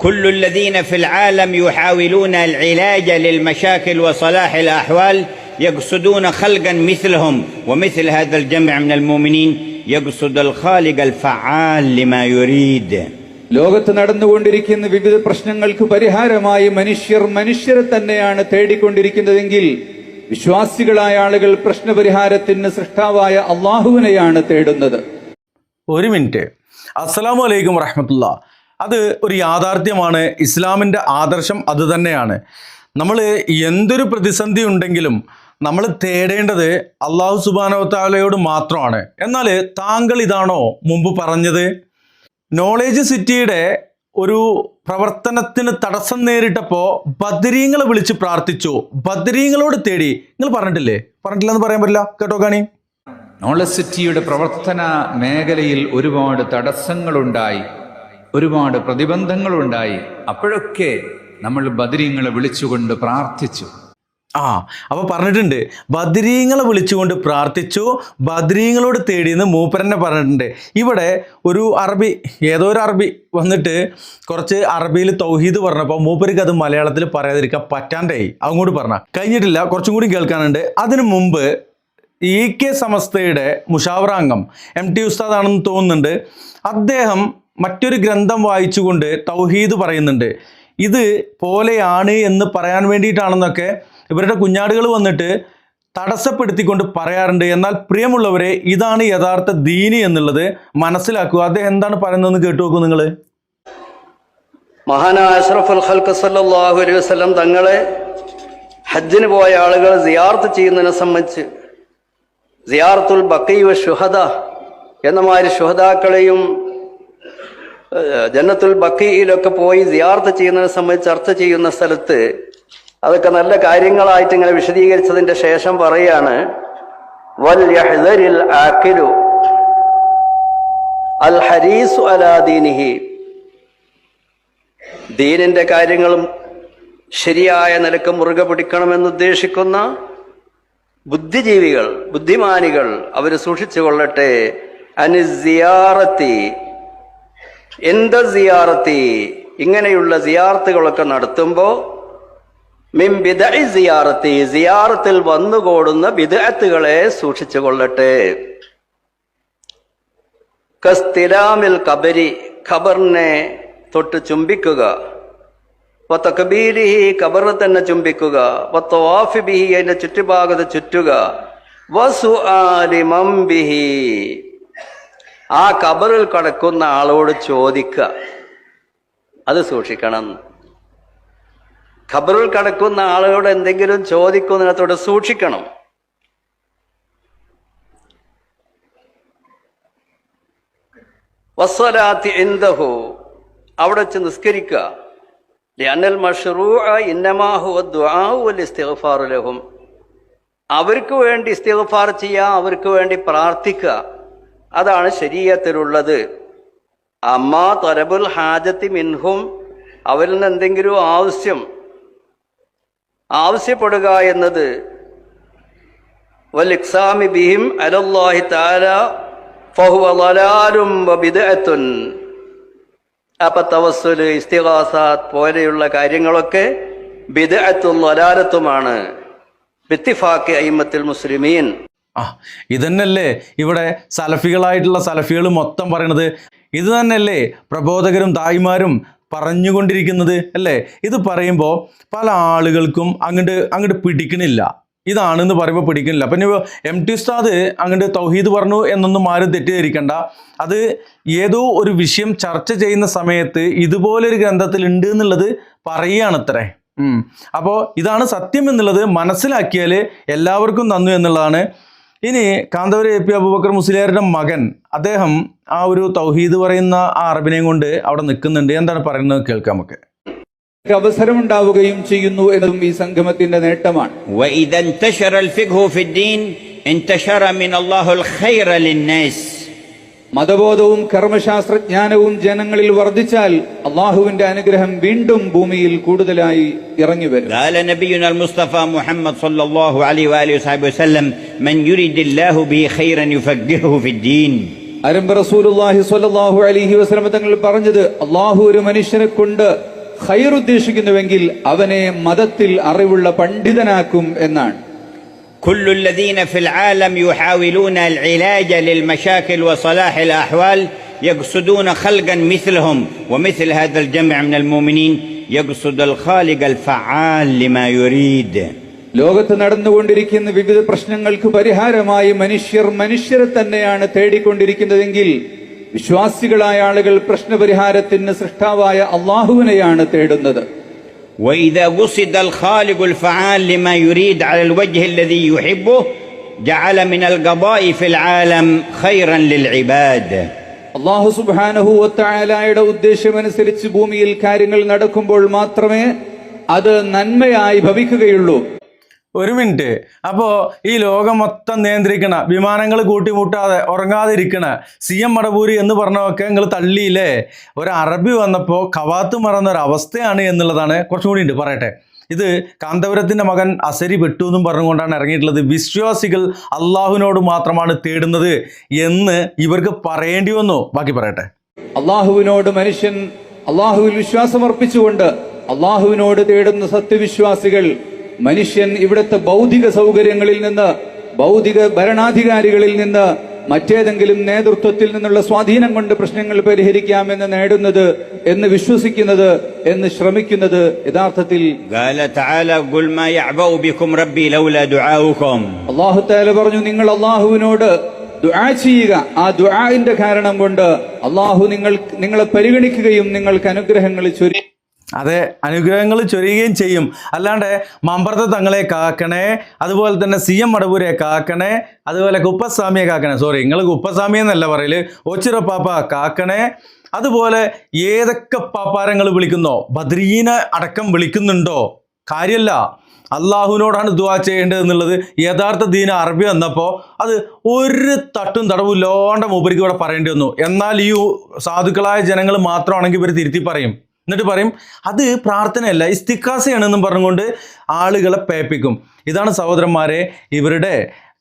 كل الذين في العالم يحاولون العلاج للمشاكل وصلاح الأحوال يقصدون خلقا مثلهم، ومثل هذا الجمع من المؤمنين يقصد الخالق الفعال لما يريد. ലോകത്ത് നടന്നുകൊണ്ടിരിക്കുന്ന വിവിധ പ്രശ്നങ്ങൾക്ക് പരിഹാരമായി മനുഷ്യരെ തന്നെയാണ് തേടിക്കൊണ്ടിരിക്കുന്നതെങ്കിൽ വിശ്വാസികളായ ആളുകൾ പ്രശ്നപരിഹാരത്തിന് സൃഷ്ടാവായ അള്ളാഹുവിനെയാണ് തേടുന്നത്. ഒരു മിനിറ്റ്. അസ്സലാമു അലൈക്കും വറഹ്മത്തുള്ളാഹി. അത് ഒരു യാഥാർത്ഥ്യമാണ്. ഇസ്ലാമിൻ്റെ ആദർശം അതുതന്നെയാണ്. നമ്മൾ എന്തൊരു പ്രതിസന്ധി ഉണ്ടെങ്കിലും നമ്മൾ തേടേണ്ടത് അള്ളാഹു സുബ്ഹാനഹു വ തആലയോട് മാത്രമാണ്. എന്നാൽ താങ്കൾ ഇതാണോ മുമ്പ് പറഞ്ഞത്? നോളേജ് സിറ്റിയുടെ ഒരു പ്രവർത്തനത്തിന് തടസ്സം നേരിട്ടപ്പോൾ ബദരീങ്ങളെ വിളിച്ച് പ്രാർത്ഥിച്ചു, ബദരീങ്ങളോട് തേടി. നിങ്ങൾ പറഞ്ഞിട്ടില്ലെന്ന് പറയാൻ പറ്റില്ല കേട്ടോ. കാണി, നോളജ് സിറ്റിയുടെ പ്രവർത്തന മേഖലയിൽ ഒരുപാട് തടസ്സങ്ങളുണ്ടായി, ഒരുപാട് പ്രതിബന്ധങ്ങളുണ്ടായി. അപ്പോഴൊക്കെ നമ്മൾ ബദരീങ്ങളെ വിളിച്ചുകൊണ്ട് പ്രാർത്ഥിച്ചു. അപ്പോൾ പറഞ്ഞിട്ടുണ്ട്, ബദരീങ്ങളെ വിളിച്ചുകൊണ്ട് പ്രാർത്ഥിച്ചു, ബദരീങ്ങളോട് തേടിയെന്ന് മൂപ്പരന്നെ പറഞ്ഞിട്ടുണ്ട്. ഇവിടെ ഏതോ ഒരു അറബി വന്നിട്ട് കുറച്ച് അറബിയിൽ തൗഹീദ് പറഞ്ഞപ്പോൾ മൂപ്പർക്ക് അത് മലയാളത്തിൽ പറയാതിരിക്കാൻ പറ്റാണ്ടായി. അങ്ങോട്ട് പറഞ്ഞാൽ കഴിഞ്ഞിട്ടില്ല, കുറച്ചും കൂടി കേൾക്കാനുണ്ട്. അതിനു മുമ്പ് EK സമസ്തയുടെ മുഷാവറാംഗം MT ഉസ്താദാണെന്ന് തോന്നുന്നുണ്ട്. അദ്ദേഹം മറ്റൊരു ഗ്രന്ഥം വായിച്ചുകൊണ്ട് തൗഹീദ് പറയുന്നുണ്ട്. ഇത് പോലെയാണ് എന്ന് പറയാൻ വേണ്ടിയിട്ടാണെന്നൊക്കെ ഇവരുടെ കുഞ്ഞാടുകൾ വന്നിട്ട് തടസ്സപ്പെടുത്തിക്കൊണ്ട് പറയാറുണ്ട്. എന്നാൽ പ്രിയമുള്ളവരെ, ഇതാണ് യഥാർത്ഥ ദീനി എന്നുള്ളത് മനസ്സിലാക്കുക. അദ്ദേഹം എന്താണ് പറയുന്നതെന്ന് കേട്ടു നോക്കൂ നിങ്ങൾ. മഹാനായ അഷ്റഫുൽ ഖൽഖ് സല്ലല്ലാഹു അലൈഹി വസല്ലം തങ്ങളെ ഹജ്ജിന് പോയ ആളുകൾ സിയാറത്ത് ചെയ്യുന്നതിനെ സംബന്ധിച്ച് സിയാറത്തുൽ ബഖീ വ ശുഹദ എന്ന മാതിരി ശുഹദാക്കളെയും ജന്നത്തുൽ ബഖീയിലൊക്കെ പോയി സിയാറത്ത് ചെയ്യുന്നതിനെ സംബന്ധിച്ച് ചർച്ച ചെയ്യുന്ന സ്ഥലത്ത് അതൊക്കെ നല്ല കാര്യങ്ങളായിട്ട് ഇങ്ങനെ വിശദീകരിച്ചതിന്റെ ശേഷം പറയാണ്, വൽ യഹ്ദരിൽ ആഖിലു അൽ ഹരീസു അലാ ദീനിഹി. ദീനിന്റെ കാര്യങ്ങളും ശരിയായ നിലക്ക് മുറുകെ പിടിക്കണമെന്ന് ഉദ്ദേശിക്കുന്ന ബുദ്ധിജീവികൾ, ബുദ്ധിമാനികൾ അവർ സൂക്ഷിച്ചു കൊള്ളട്ടെ. അനിസിയാറത്തി, എന്താ സിയാറത്തി, ഇങ്ങനെയുള്ള സിയാറത്തുകളൊക്കെ നടത്തുമ്പോൾ മിൻ ബിദ്അഇ സിയാറത്തി, സിയാറത്തിൽ വന്നുകൂടുന്ന ബിദ്അത്തുകളെ സൂക്ഷിച്ചു കൊള്ളട്ടെ. കസ്തിലാമിൽ ഖബരി, ഖബറിനെ തൊട്ട് ചുംബിക്കുക, വതക്ബീരിഹി, ഖബറിനെ തന്നെ ചുംബിക്കുക, വതവാഫി ബിഹി, അതിന്റെ ചുറ്റുഭാഗത്ത് ചുറ്റുക, വസുആലി മൻ ബിഹി, ആ ഖബറിൽ കിടക്കുന്ന ആളോട് ചോദിക്കുക. അത് സൂക്ഷിക്കണം. ഖബറിൽ കിടക്കുന്ന ആളുകളോട് എന്തെങ്കിലും ചോദിക്കുന്നതിനകത്തോടെ സൂക്ഷിക്കണം. വസ്സലാത്തി ഇൻദഹു, അവിടെ വെച്ച് നിസ്കരിക്കുക. ലിഅന്നൽ മശ്റൂഅ ഇന്നമാ ഹുവ ദുആഉ വൽ ഇസ്തിഗ്ഫാറു ലഹും, അവർക്ക് വേണ്ടി ഇസ്തിഗ്ഫാർ ചെയ്യുക, അവർക്ക് വേണ്ടി പ്രാർത്ഥിക്കുക, അതാണ് ശരീഅത്തിലുള്ളത്. അമ്മാ തലബുൽ ഹാജത്തി മിൻഹും, അവരിൽ നിന്ന് എന്തെങ്കിലും ആവശ്യപ്പെടുക എന്നത് വൽ ഇഖ്സാമി ബിഹിം അലല്ലാഹി തആല ഫഹുവ ളലാലും വബിദ്അത്തുൻ. അപ്പോൾ തവസ്സുൽ, ഇസ്തിഗാസാത്ത് പോലെയുള്ള കാര്യങ്ങളൊക്കെ ബിദ്അത്തും ളലാലത്തുമാണ് ബിത്തിഫാഖി അയിമ്മത്തുൽ മുസ്ലിമീൻ. ഇതന്നെയല്ലേ ഇവിടെ സലഫികൾ മൊത്തം പറയണത്? ഇത് തന്നെയല്ലേ പ്രബോധകരും ദായിമാരും പറഞ്ഞുകൊണ്ടിരിക്കുന്നത് അല്ലേ? ഇത് പറയുമ്പോൾ പല ആളുകൾക്കും അങ്ങോട്ട് പിടിക്കണില്ല. ഇതാണെന്ന് പറയുമ്പോൾ പിടിക്കണില്ല. അപ്പം ഇപ്പോൾ MT ഉസ്താദ് അങ്ങോട്ട് തൗഹീദ് പറഞ്ഞു എന്നൊന്നും ആരും തെറ്റിദ്ധരിക്കണ്ട. അത് ഏതോ ഒരു വിഷയം ചർച്ച ചെയ്യുന്ന സമയത്ത് ഇതുപോലൊരു ഗ്രന്ഥത്തിൽ ഉണ്ട് എന്നുള്ളത് പറയുകയാണത്രേ. അപ്പോൾ ഇതാണ് സത്യം എന്നുള്ളത് മനസ്സിലാക്കിയാൽ എല്ലാവർക്കും നന്നു എന്നുള്ളതാണ്. ഇനി കാന്തപുരം AP അബൂബക്കർ മുസ്ലിയാരുടെ മകൻ, അദ്ദേഹം ആ ഒരു തൗഹീദ് പറയുന്ന ആ അറബിനെയും കൊണ്ട് അവിടെ നിൽക്കുന്നുണ്ട്. എന്താണ് പറയുന്നത് കേൾക്കാം നമുക്ക്. അവസരം ഉണ്ടാവുകയും ചെയ്യുന്നു എന്നതും ഈ സംഗമത്തിന്റെ നേട്ടമാണ്. وإذا انتشر الفقه في الدين انتشر من الله الخير للناس. മതബോധവും കർമ്മശാസ്ത്രജ്ഞാനവും ജനങ്ങളിൽ വർദ്ധിച്ചാൽ അള്ളാഹുവിന്റെ അനുഗ്രഹം വീണ്ടും ഭൂമിയിൽ കൂടുതലായി ഇറങ്ങി വരും. قال نبينا المصطفى محمد صلى الله عليه وآله وصحبه وسلم من يريد الله به خيرا يفقهه في الدين. അരമ്പ റസൂലുള്ളാഹി സ്വല്ലല്ലാഹു അലൈഹി വസല്ലം തങ്ങൾ പറഞ്ഞത്, അള്ളാഹു ഒരു മനുഷ്യനെ കൊണ്ട് ഖൈർ ഉദ്ദേശിക്കുന്നുവെങ്കിൽ അവനെ മതത്തിൽ അറിവുള്ള പണ്ഡിതനാക്കും എന്നാണ്. كل الذين في العالم يحاولون العلاج للمشاكل وصلاح الأحوال يقصدون خلقا مثلهم، ومثل هذا الجمع من المؤمنين يقصد الخالق الفعال لما يريد. ലോകത്ത് നടന്നുകൊണ്ടിരിക്കുന്ന വിവിധ പ്രശ്നങ്ങൾക്ക് പരിഹാരമായി മനുഷ്യരെ തന്നെയാണ് തേടിക്കൊണ്ടിരിക്കുന്നതെങ്കിൽ വിശ്വാസികളായ ആളുകൾ പ്രശ്നപരിഹാരത്തിന് സൃഷ്ടാവായ അള്ളാഹുവിനെയാണ് തേടുന്നത്. وإذا قصد الخالق الفعال لما يريد على الوجه الذي يحبه جعل من القضاء في العالم خيرا للعباد. അള്ളാഹു സുബ്ഹാനഹു വ തആലയുടെ ഉദ്ദേശമനുസരിച്ച് ഭൂമിയിൽ കാര്യങ്ങൾ നടക്കുമ്പോൾ മാത്രമേ അത് നന്മയായി ഭവിക്കുകയുള്ളൂ. ഒരു മിനിറ്റ്. അപ്പോൾ ഈ ലോകം മൊത്തം നിയന്ത്രിക്കണ, വിമാനങ്ങൾ കൂട്ടിമുട്ടാതെ ഉറങ്ങാതിരിക്കണ CM മടവൂരി എന്ന് പറഞ്ഞതൊക്കെ നിങ്ങൾ തള്ളിയില്ലേ? ഒരു അറബി വന്നപ്പോൾ കവാത്ത് മറന്നൊരവസ്ഥയാണ് എന്നുള്ളതാണ്. കുറച്ചും കൂടി ഉണ്ട്, പറയട്ടെ. ഇത് കാന്തപുരത്തിൻ്റെ മകൻ അസരി പെട്ടു എന്നും പറഞ്ഞുകൊണ്ടാണ് ഇറങ്ങിയിട്ടുള്ളത്. വിശ്വാസികൾ അള്ളാഹുവിനോട് മാത്രമാണ് തേടുന്നത് എന്ന് ഇവർക്ക് പറയേണ്ടി വന്നു. ബാക്കി പറയട്ടെ. അള്ളാഹുവിനോട് മനുഷ്യൻ അള്ളാഹുവിൽ വിശ്വാസമർപ്പിച്ചുകൊണ്ട് അള്ളാഹുവിനോട് തേടുന്ന സത്യവിശ്വാസികൾ മനുഷ്യൻ ഇവിടുത്തെ ഭൗതിക സൗകര്യങ്ങളിൽ നിന്ന്, ഭൗതിക ഭരണാധികാരികളിൽ നിന്ന്, മറ്റേതെങ്കിലും നേതൃത്വത്തിൽ നിന്നുള്ള സ്വാധീനം കൊണ്ട് പ്രശ്നങ്ങൾ പരിഹരിക്കാമെന്ന് നേടുന്നത്, എന്ന് വിശ്വസിക്കുന്നത്, എന്ന് ശ്രമിക്കുന്നത് യഥാർത്ഥത്തിൽ അല്ലാഹു തആല പറഞ്ഞു, നിങ്ങൾ അള്ളാഹുവിനോട് ദുആ ചെയ്യുക. ആ ദുആഇന്റെ കാരണം കൊണ്ട് അള്ളാഹു നിങ്ങളെ പരിഗണിക്കുകയും നിങ്ങൾക്ക് അനുഗ്രഹങ്ങൾ ചൊരിയും. അതെ, അനുഗ്രഹങ്ങൾ ചൊരിയുകയും ചെയ്യും. അല്ലാണ്ട് മമ്പർത്ത തങ്ങളെ കാക്കണേ, അതുപോലെ തന്നെ CM മടവൂരെ കാക്കണേ, അതുപോലെ കുപ്പസ്വാമിയെ കാക്കണേ. സോറി, നിങ്ങൾ കുപ്പസ്വാമി എന്നല്ല പറയല്, ഓച്ചിറപ്പാപ്പ കാക്കണേ. അതുപോലെ ഏതൊക്കെ പാപ്പാരങ്ങൾ വിളിക്കുന്നോ, ബദ്രീനെ അടക്കം വിളിക്കുന്നുണ്ടോ, കാര്യമല്ല. അള്ളാഹുവിനോടാണ് ദുആ ചെയ്യേണ്ടത് എന്നുള്ളത് യഥാർത്ഥ ദീന അറബി വന്നപ്പോൾ അത് ഒരു തട്ടും തടവും ഇല്ലാണ്ട് മൂപ്പരിക്ക് ഇവിടെ പറയേണ്ടി വന്നു. എന്നാൽ ഈ സാധുക്കളായ ജനങ്ങൾ മാത്രമാണെങ്കിൽ ഇവർ തിരുത്തി പറയും. എന്നിട്ട് പറയും അത് പ്രാർത്ഥനയല്ല, ഇസ്തിഖാസയാണെന്നും പറഞ്ഞുകൊണ്ട് ആളുകളെ പേപ്പിക്കും. ഇതാണ് സഹോദരന്മാരെ ഇവരുടെ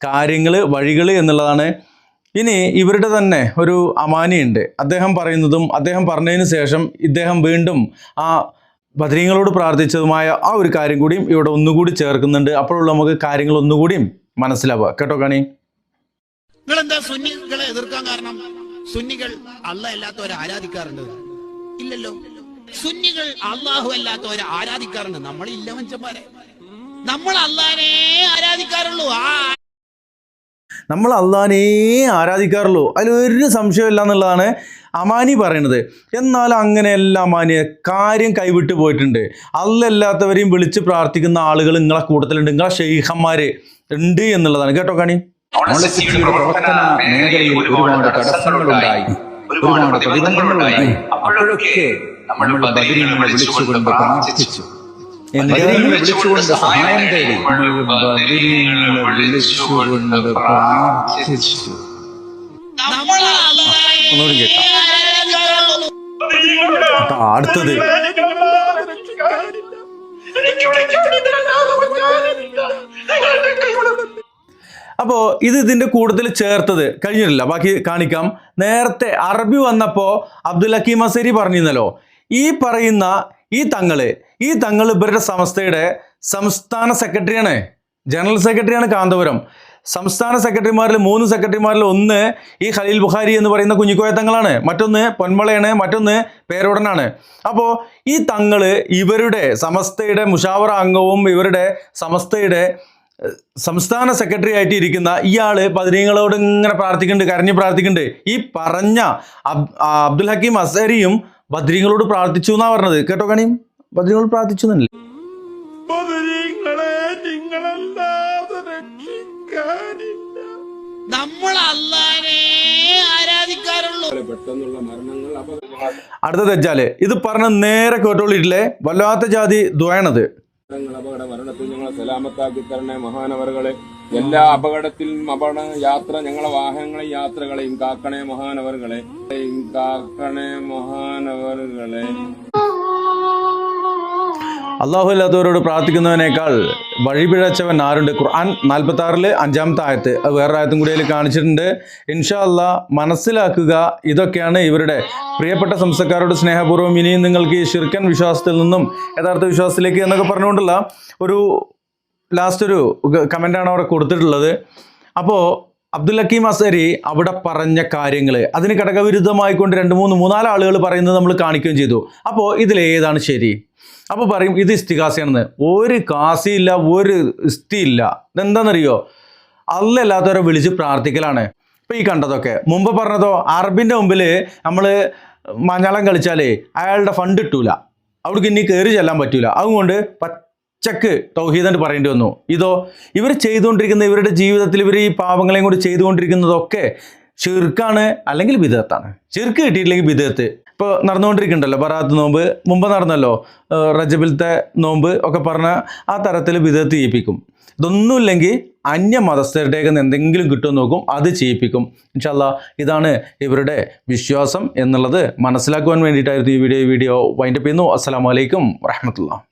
കാര്യങ്ങൾ, വഴികൾ എന്നുള്ളതാണ്. ഇനി ഇവരുടെ തന്നെ ഒരു അമാനിയുണ്ട്. അദ്ദേഹം പറയുന്നതും അദ്ദേഹം പറഞ്ഞതിന് ശേഷം ഇദ്ദേഹം വീണ്ടും ആ ബദരീങ്ങളോട് പ്രാർത്ഥിച്ചതുമായ ആ ഒരു കാര്യം കൂടിയും ഇവിടെ ഒന്നുകൂടി ചേർക്കുന്നുണ്ട്. അപ്പോഴുള്ള നമുക്ക് കാര്യങ്ങൾ ഒന്നുകൂടിയും മനസ്സിലാവുക. കേട്ടോ കാണി. നിങ്ങളെന്താ സുന്നികളെ എതിർക്കാൻ കാരണം? സുന്നികൾ അള്ളാഹ് അല്ലാത്തവരെ ആരാധിക്കാറുണ്ട്? ഇല്ലല്ലോ. സുന്നികൾ അള്ളാഹു അല്ലാത്തവരെ ആരാധിക്കാറുണ്ട്? നമ്മളില്ല മനുഷ്യന്മാരെ. നമ്മൾ അള്ളാഹിനെ ആരാധിക്കാറുള്ളൂ. നമ്മൾ അള്ളാഹിനെ ആരാധിക്കാറുള്ളൂ, അതിലൊരു സംശയമില്ല എന്നുള്ളതാണ് അമാനി പറയണത്. എന്നാൽ അങ്ങനെയല്ല അമാനിയെ, കാര്യം കൈവിട്ട് പോയിട്ടുണ്ട്. അല്ലാത്തവരെയും വിളിച്ച് പ്രാർത്ഥിക്കുന്ന ആളുകൾ നിങ്ങളെ കൂട്ടത്തിലുണ്ട്, നിങ്ങളെ ഷെയ്ഖന്മാർ ഉണ്ട് എന്നുള്ളതാണ്. കേട്ടോ കാണി. പ്രവർത്തന മേഖലയിൽ ഒരുപാട് തടസ്സങ്ങളുണ്ടായി, ഒരുപാട് പ്രതിബന്ധങ്ങളുണ്ടായി. അപ്പോഴൊക്കെ നമ്മൾ ബദരീങ്ങളെ വിളിച്ചുകൊണ്ട് പ്രാർത്ഥിച്ചു, വിളിച്ചുകൊണ്ട് സഹായം തേടി, വിളിച്ചുകൊണ്ട് പ്രാർത്ഥിച്ചു. ഒന്നുകൂടി കേട്ടോ. അടുത്തത് അപ്പോൾ ഇതിൻ്റെ കൂടുതൽ ചേർത്തത് കഴിഞ്ഞിട്ടില്ല, ബാക്കി കാണിക്കാം. നേരത്തെ അറബി വന്നപ്പോൾ അബ്ദുൽ ഹക്കീം അസരി പറഞ്ഞിരുന്നല്ലോ, ഈ പറയുന്ന ഈ തങ്ങൾ ഇവരുടെ സമസ്തയുടെ സംസ്ഥാന സെക്രട്ടറിയാണ്, ജനറൽ സെക്രട്ടറിയാണ് കാന്തപുരം. സംസ്ഥാന സെക്രട്ടറിമാരിൽ 3 സെക്രട്ടറിമാരിൽ ഒന്ന് ഈ ഖലീൽ ബുഖാരി എന്ന് പറയുന്ന കുഞ്ഞിക്കോയ തങ്ങളാണ്, മറ്റൊന്ന് പൊന്മളയാണ്, മറ്റൊന്ന് പേരോടനാണ്. അപ്പോൾ ഈ തങ്ങൾ ഇവരുടെ സമസ്തയുടെ മുഷാവറ അംഗവും ഇവരുടെ സമസ്തയുടെ സംസ്ഥാന സെക്രട്ടറി ആയിട്ട് ഇരിക്കുന്ന ഇയാൾ ബദരീങ്ങളോട് ഇങ്ങനെ പ്രാർത്ഥിക്കുന്നുണ്ട്, കരഞ്ഞ് പ്രാർത്ഥിക്കുന്നുണ്ട്. ഈ പറഞ്ഞ അബ്ദുൽ ഹക്കീം അസരിയും ബദരീങ്ങളോട് പ്രാർത്ഥിച്ചു എന്നാ പറഞ്ഞത്. കേട്ടോ കണിയും, ബദരീങ്ങളോട് പ്രാർത്ഥിച്ചു എന്നല്ലേ. നമ്മൾ അല്ലാഹുവിനെ ആരാധിക്കാറുള്ളൂ. അടുത്ത തെറ്റാല് ഇത് പറഞ്ഞ നേരെ കേട്ടോളിട്ടില്ലേ, വല്ലാത്ത ജാതി ദ്വയാണത്. അപകട മരണത്തിൽ ഞങ്ങളെ സലാമത്താക്കി തരണേ മഹാനവറുകളെ. എല്ലാ അപകടത്തിലും യാത്ര ഞങ്ങളെ വാഹനങ്ങളെയും യാത്രകളെയും കാക്കണേ മഹാനവറുകളെ, കാക്കണേ മഹാനവറുകളെ. അള്ളാഹു അല്ലാത്തവരോട് പ്രാർത്ഥിക്കുന്നതിനേക്കാൾ വഴിപിഴച്ചവൻ ആരുണ്ട്? ഖുർആൻ 46 5-ാമത്തെ ആയത്ത്, അത് വേറൊരു ആയത്തും കൂടി അതിൽ കാണിച്ചിട്ടുണ്ട്. ഇൻഷാ അല്ലാ മനസ്സിലാക്കുക. ഇതൊക്കെയാണ് ഇവരുടെ പ്രിയപ്പെട്ട സംസ്ഥക്കാരോട് സ്നേഹപൂർവ്വം ഇനിയും നിങ്ങൾക്ക് ഈ ശിർക്കൻ വിശ്വാസത്തിൽ നിന്നും യഥാർത്ഥ വിശ്വാസത്തിലേക്ക് എന്നൊക്കെ പറഞ്ഞുകൊണ്ടുള്ള ഒരു ലാസ്റ്റ് ഒരു കമൻ്റാണ് അവിടെ കൊടുത്തിട്ടുള്ളത്. അപ്പോൾ അബ്ദുൽ ഹക്കീം അസ്അരി അവിടെ പറഞ്ഞ കാര്യങ്ങൾ അതിന് ഘടകവിരുദ്ധമായിക്കൊണ്ട് 2-3 ആളുകൾ പറയുന്നത് നമ്മൾ കാണിക്കുകയും ചെയ്തു. അപ്പോൾ ഇതിലേതാണ് ശരി? അപ്പോൾ പറയും ഇത് ഇസ്തിഗാസയാണെന്ന്. ഒരു കാസിയില്ല, ഒരു ഇസ്തിയില്ല. ഇതെന്താണെന്നറിയോ? അല്ലാത്തവരെ വിളിച്ച് പ്രാർത്ഥിക്കലാണ്. ഇപ്പോൾ ഈ കണ്ടതൊക്കെ മുമ്പ് പറഞ്ഞതോ, അറബിൻ്റെ മുമ്പിൽ നമ്മൾ മഞ്ഞളം കളിച്ചാലേ അയാളുടെ ഫണ്ട് കിട്ടൂല, അവിടേക്ക് ഇനി കയറി ചെല്ലാൻ പറ്റൂല. അതുകൊണ്ട് പച്ചക്ക് തൗഹീദ് പറയേണ്ടി വന്നു. ഇതോ ഇവർ ചെയ്തുകൊണ്ടിരിക്കുന്ന ഇവരുടെ ജീവിതത്തിൽ ഇവർ ഈ പാവങ്ങളെയും കൂടി ചെയ്തുകൊണ്ടിരിക്കുന്നതൊക്കെ ഷിർക്കാണ്, അല്ലെങ്കിൽ ബിദഅത്താണ്. ഷിർക്ക് കിട്ടിയിട്ടില്ലെങ്കിൽ ബിദഅത്ത്. ഇപ്പോൾ നടന്നുകൊണ്ടിരിക്കുന്നുണ്ടല്ലോ ബറാത്ത് നോമ്പ്, മുമ്പ് നടന്നല്ലോ റജബിലത്തെ നോമ്പ് ഒക്കെ പറഞ്ഞ ആ തരത്തിൽ ബിദഅത്ത് ചെയ്യിപ്പിക്കും. ഇതൊന്നുമില്ലെങ്കിൽ അന്യ മതസ്ഥരുടെയൊക്കെ എന്തെങ്കിലും കിട്ടുമെന്ന് നോക്കും, അത് ചെയ്യിപ്പിക്കും. ഇൻഷാ അല്ലാ ഇതാണ് ഇവരുടെ വിശ്വാസം എന്നുള്ളത് മനസ്സിലാക്കുവാൻ വേണ്ടിയിട്ടായിരുന്നു ഈ വീഡിയോ വൈൻഡപ്പ് ചെയ്യുന്നു. അസ്സലാമു അലൈക്കും വറഹ്മത്തുള്ളാഹി.